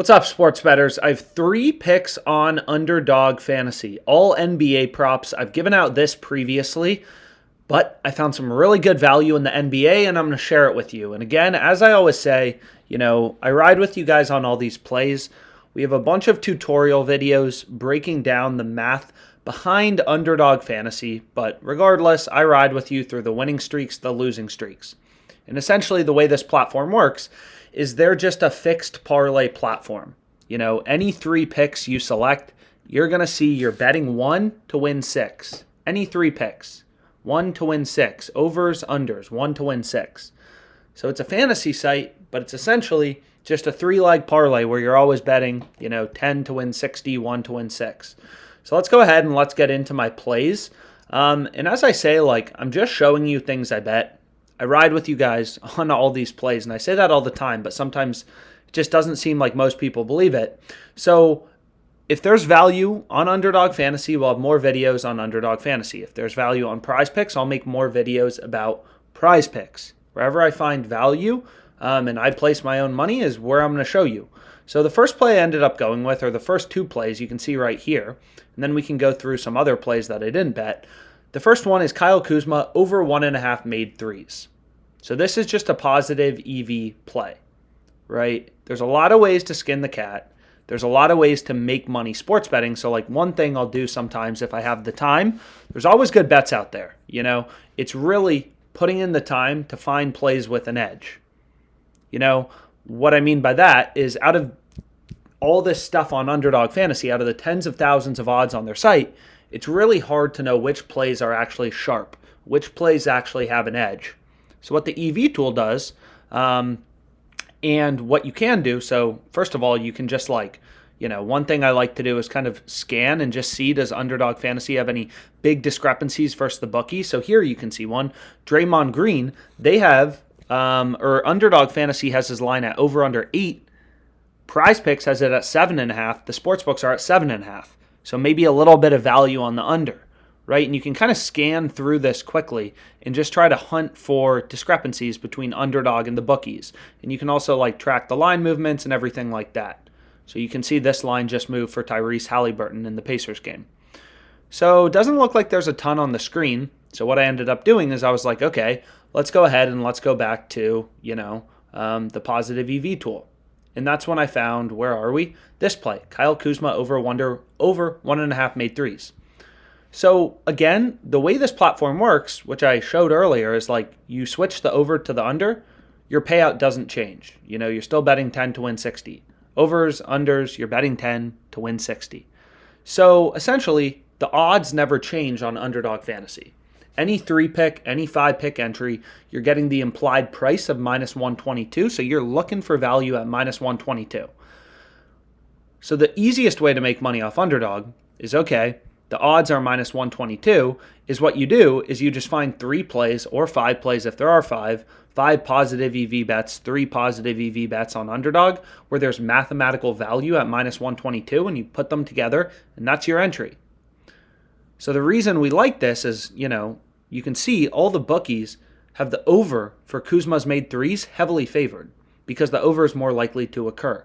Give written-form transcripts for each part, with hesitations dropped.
What's up, sports bettors? I have 3 picks on Underdog Fantasy, all NBA props. I've given out this previously, but I found some really good value in the NBA, and I'm going to share it with you. And again, as I always say, I ride with you guys on all these plays. We have a bunch of tutorial videos breaking down the math behind Underdog Fantasy, but regardless, I ride with you through the winning streaks, the losing streaks. And essentially, the way this platform works is they're just a fixed parlay platform. Any 3 picks you select, you're going to see you're betting 1 to win 6. Any 3 picks, 1 to win 6. Overs, unders, 1 to win 6. So it's a fantasy site, but it's essentially just a 3-leg parlay where you're always betting, 10 to win 60, 1 to win 6. So let's go ahead and let's get into my plays. And as I say, I'm just showing you things I bet. I ride with you guys on all these plays, and I say that all the time, but sometimes it just doesn't seem like most people believe it. So if there's value on Underdog Fantasy, we'll have more videos on Underdog Fantasy. If there's value on PrizePicks, I'll make more videos about PrizePicks. Wherever I find value and I place my own money is where I'm going to show you. So the first play I ended up going with, or the first 2 plays, you can see right here, and then we can go through some other plays that I didn't bet. The first one is Kyle Kuzma over 1.5 made threes. So this is just a positive EV play, right? There's a lot of ways to skin the cat. There's a lot of ways to make money sports betting. So one thing I'll do sometimes if I have the time, there's always good bets out there. It's really putting in the time to find plays with an edge. What I mean by that is out of all this stuff on Underdog Fantasy, out of the tens of thousands of odds on their site, it's really hard to know which plays are actually sharp, which plays actually have an edge. So what the EV tool does, and what you can do, so first of all, you can just one thing I like to do is kind of scan and just see, does Underdog Fantasy have any big discrepancies versus the bookie? So here you can see one. Draymond Green, they have, or Underdog Fantasy has his line at over under 8. PrizePicks has it at 7.5. The sportsbooks are at 7.5. So maybe a little bit of value on the under, right? And you can kind of scan through this quickly and just try to hunt for discrepancies between Underdog and the bookies. And you can also track the line movements and everything like that. So you can see this line just moved for Tyrese Halliburton in the Pacers game. So it doesn't look like there's a ton on the screen. So what I ended up doing is I was like, okay, let's go ahead and let's go back to, the positive EV tool. And that's when I found, where are we? This play, Kyle Kuzma over 1.5 made threes. So again, the way this platform works, which I showed earlier, is you switch the over to the under, your payout doesn't change. You're still betting 10 to win 60. Overs, unders, you're betting 10 to win 60. So essentially, the odds never change on Underdog Fantasy. Any 3-pick, any 5-pick entry, you're getting the implied price of minus 122, so you're looking for value at minus 122. So the easiest way to make money off Underdog is, okay, the odds are minus 122, is what you do is you just find 3 plays or 5 plays if there are 5 positive EV bets, 3 positive EV bets on Underdog where there's mathematical value at minus 122, and you put them together, and that's your entry. So the reason we like this is, you can see all the bookies have the over for Kuzma's made threes heavily favored because the over is more likely to occur.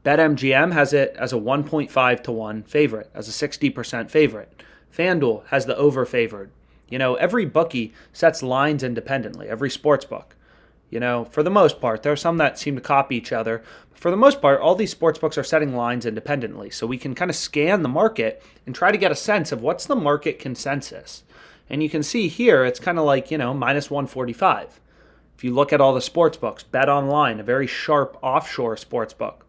BetMGM has it as a 1.5 to 1 favorite, as a 60% favorite. FanDuel has the over favored. Every bookie sets lines independently, every sports book. For the most part, there are some that seem to copy each other. But for the most part, all these sports books are setting lines independently. So we can kind of scan the market and try to get a sense of what's the market consensus. And you can see here, it's kind of minus 145. If you look at all the sports books, Bet Online, a very sharp offshore sports book.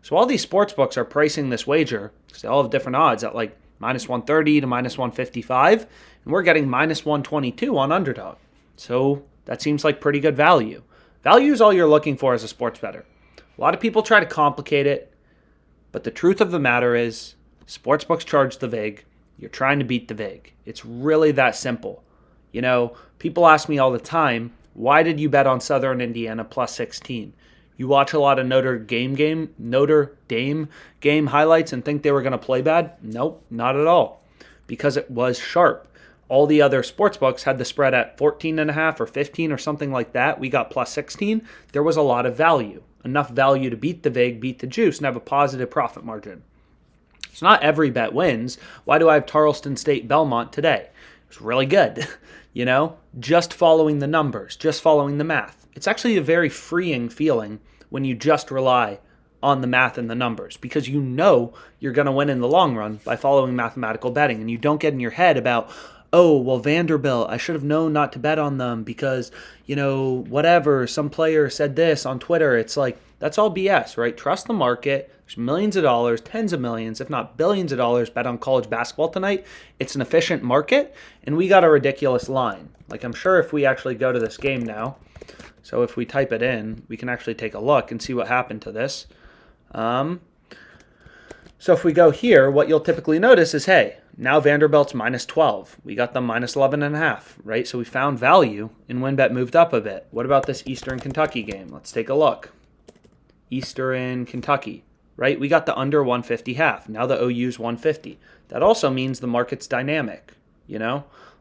So all these sports books are pricing this wager, because they all have different odds, at minus 130 to minus 155. And we're getting minus 122 on Underdog. So that seems like pretty good value. Value is all you're looking for as a sports bettor. A lot of people try to complicate it, but the truth of the matter is sportsbooks charge the vig. You're trying to beat the vig. It's really that simple. People ask me all the time, why did you bet on Southern Indiana plus 16? You watch a lot of Notre Dame game highlights and think they were going to play bad? Nope, not at all. Because it was sharp. All the other sportsbooks had the spread at 14.5 or 15 or something like that. We got plus 16. There was a lot of value, enough value to beat the vig, beat the juice, and have a positive profit margin. So not every bet wins. Why do I have Tarleton State Belmont today? It's really good, just following the numbers, just following the math. It's actually a very freeing feeling when you just rely on the math and the numbers, because you're going to win in the long run by following mathematical betting, and you don't get in your head about, oh, well, Vanderbilt, I should have known not to bet on them because, whatever, some player said this on Twitter. It's like, that's all BS, right? Trust the market. There's millions of dollars, tens of millions, if not billions of dollars bet on college basketball tonight. It's an efficient market, and we got a ridiculous line. Like, I'm sure if we actually go to this game now, so if we type it in, we can actually take a look and see what happened to this. So if we go here, what you'll typically notice is, hey, now Vanderbilt's minus 12. We got them minus 11.5, right? So we found value, and WinBet moved up a bit. What about this Eastern Kentucky game? Let's take a look. Eastern Kentucky, right? We got the under 150 half. Now the OU's 150. That also means the market's dynamic,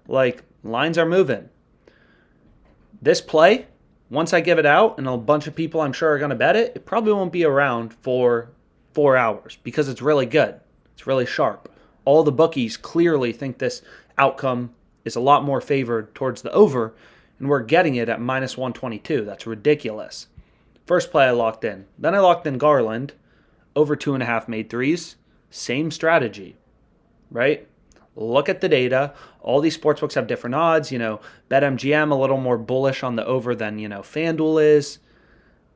Like, lines are moving. This play, once I give it out, and a bunch of people I'm sure are going to bet it, it probably won't be around for 4 hours because it's really good. It's really sharp. All the bookies clearly think this outcome is a lot more favored towards the over, and we're getting it at minus 122. That's ridiculous. First play I locked in. Then I locked in Garland. Over 2.5 made threes. Same strategy, right? Look at the data. All these sportsbooks have different odds. BetMGM a little more bullish on the over than, FanDuel is.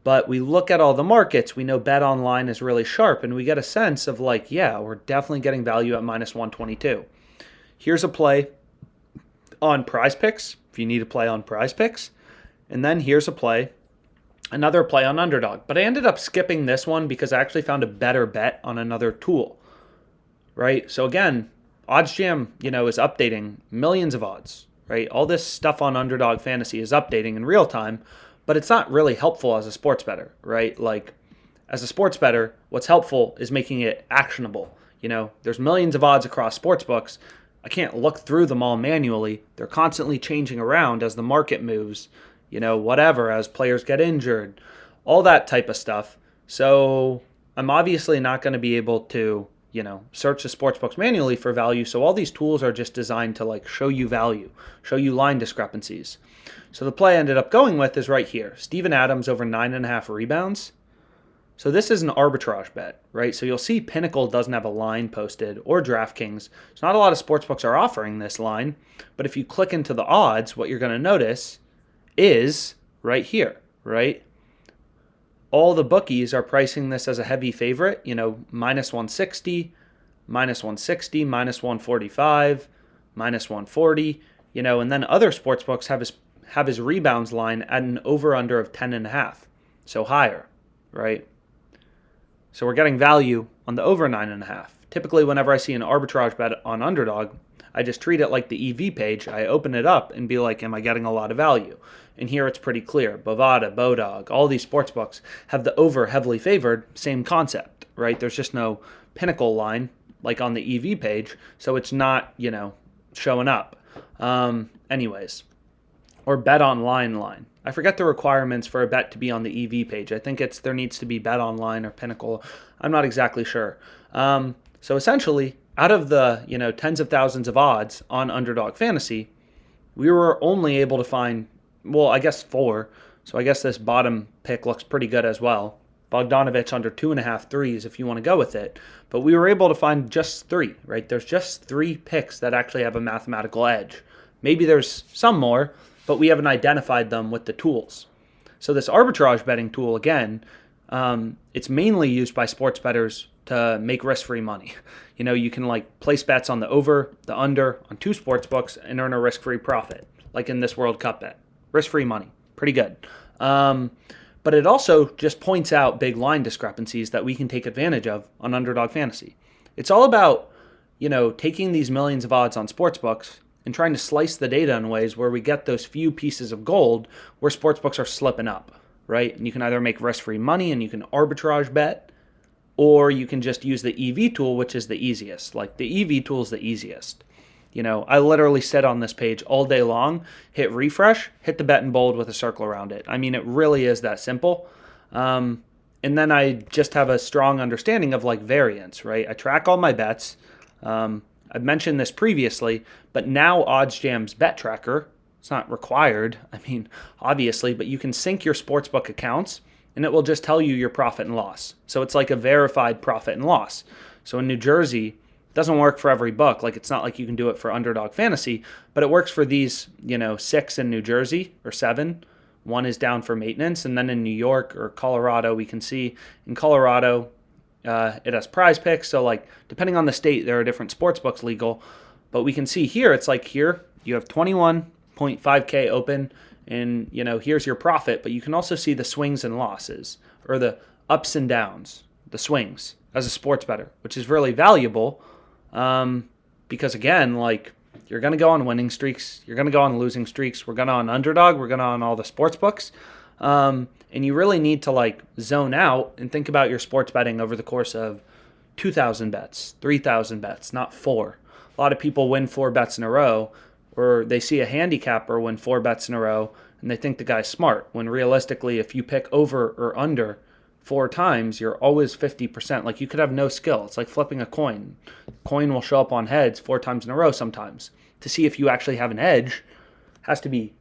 But we look at all the markets. We know BetOnline is really sharp, and we get a sense of like, yeah, we're definitely getting value at minus 122. Here's a play on PrizePicks, if you need to play on PrizePicks. And then here's another play on Underdog. But I ended up skipping this one because I actually found a better bet on another tool, right? So again, OddsJam, is updating millions of odds, right? All this stuff on Underdog Fantasy is updating in real time, but it's not really helpful as a sports bettor, right? Like, as a sports bettor, what's helpful is making it actionable. There's millions of odds across sports books. I can't look through them all manually. They're constantly changing around as the market moves, whatever, as players get injured, all that type of stuff. So I'm obviously not going to be able to, search the sports books manually for value. So all these tools are just designed to show you value, show you line discrepancies. So the play I ended up going with is right here. Steven Adams over 9.5 rebounds. So this is an arbitrage bet, right? So you'll see Pinnacle doesn't have a line posted, or DraftKings. So not a lot of sportsbooks are offering this line. But if you click into the odds, what you're going to notice is right here, right? All the bookies are pricing this as a heavy favorite, minus 160, minus 160, minus 145, minus 140, and then other sportsbooks have his rebounds line at an over-under of 10.5, so higher, right? So we're getting value on the over 9.5. Typically, whenever I see an arbitrage bet on Underdog, I just treat it like the EV page. I open it up and be like, am I getting a lot of value? And here it's pretty clear. Bovada, Bodog, all these sportsbooks have the over heavily favored, same concept, right? There's just no Pinnacle line like on the EV page, so it's not, showing up. Anyways, or bet online line. I forget the requirements for a bet to be on the EV page. I think there needs to be bet online or Pinnacle. I'm not exactly sure. So essentially, out of the tens of thousands of odds on Underdog Fantasy, we were only able to find, I guess 4. So I guess this bottom pick looks pretty good as well. Bogdanovich under 2.5 threes if you want to go with it. But we were able to find just 3, right? There's just 3 picks that actually have a mathematical edge. Maybe there's some more, but we haven't identified them with the tools. So this arbitrage betting tool, again, it's mainly used by sports bettors to make risk-free money. You can place bets on the over, the under on 2 sports books and earn a risk-free profit, like in this World Cup bet. Risk-free money, pretty good. But it also just points out big line discrepancies that we can take advantage of on Underdog Fantasy. It's all about, taking these millions of odds on sports books and trying to slice the data in ways where we get those few pieces of gold where sportsbooks are slipping up, right? And you can either make risk-free money and you can arbitrage bet, or you can just use the EV tool, which is the easiest. The EV tool is the easiest. I literally sit on this page all day long, hit refresh, hit the bet in bold with a circle around it. I mean, it really is that simple. And then I just have a strong understanding of like variance, right? I track all my bets. I've mentioned this previously, but now OddsJam's bet tracker, it's not required, I mean, obviously, but you can sync your sportsbook accounts and it will just tell you your profit and loss. So it's like a verified profit and loss. So in New Jersey, it doesn't work for every book. Like it's not like you can do it for Underdog Fantasy, but it works for these, 6 in New Jersey or 7. One is down for maintenance. And then in New York or Colorado, we can see in Colorado, it has PrizePicks. So like depending on the state, there are different sports books legal. But we can see here, it's like here you have 21.5K open and, here's your profit. But you can also see the swings and losses or the ups and downs, the swings as a sports bettor, which is really valuable because, again, like you're going to go on winning streaks. You're going to go on losing streaks. We're going to on Underdog. We're going to on all the sports books. And you really need to like zone out and think about your sports betting over the course of 2,000 bets, 3,000 bets, not 4. A lot of people win 4 bets in a row, or they see a handicapper win 4 bets in a row, and they think the guy's smart, when realistically, if you pick over or under 4 times, you're always 50%. Like you could have no skill. It's like flipping a coin. Coin will show up on heads 4 times in a row sometimes. To see if you actually have an edge, has to be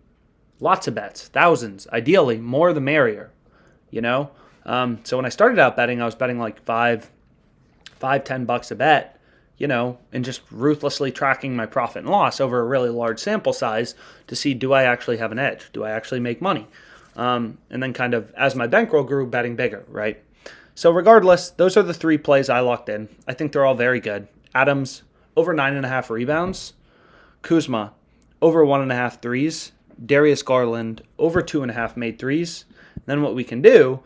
lots of bets, thousands, ideally, more the merrier, So when I started out betting, I was betting like $10 a bet, and just ruthlessly tracking my profit and loss over a really large sample size to see, do I actually have an edge? Do I actually make money? And then kind of, as my bankroll grew, betting bigger, right? So regardless, those are the 3 plays I locked in. I think they're all very good. Adams, over 9.5 rebounds. Kuzma, over 1.5 threes. Darius Garland, over 2.5 made threes. Then what we can do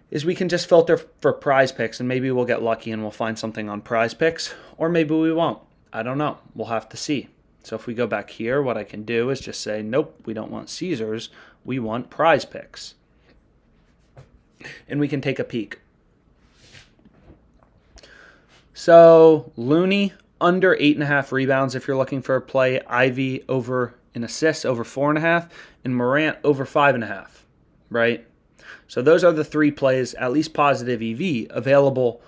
is we can just filter for PrizePicks, and maybe we'll get lucky and we'll find something on PrizePicks, or maybe we won't. I don't know. We'll have to see. So if we go back here, what I can do is just say, nope, we don't want Caesars. We want PrizePicks. And we can take a peek. So Looney, under 8.5 rebounds if you're looking for a play. Ivy over in assists, over 4.5. And Morant, over 5.5, right? So those are the 3 plays, at least positive EV, available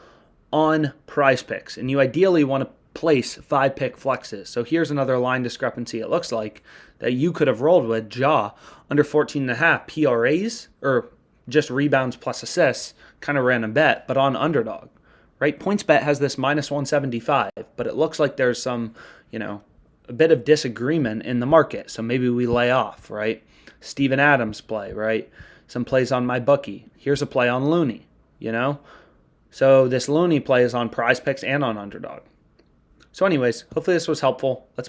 on PrizePicks. And you ideally want to place 5-pick flexes. So here's another line discrepancy it looks like that you could have rolled with. Ja, under 14.5 PRAs, or just rebounds plus assists, kind of random bet, but on Underdog, right? PointsBet has this minus 175, but it looks like there's some, a bit of disagreement in the market. So maybe we lay off, right? Steven Adams play, right? Some plays on my bookie. Here's a play on Looney, So this Looney play is on PrizePicks and on Underdog. So anyways, hopefully this was helpful. Let's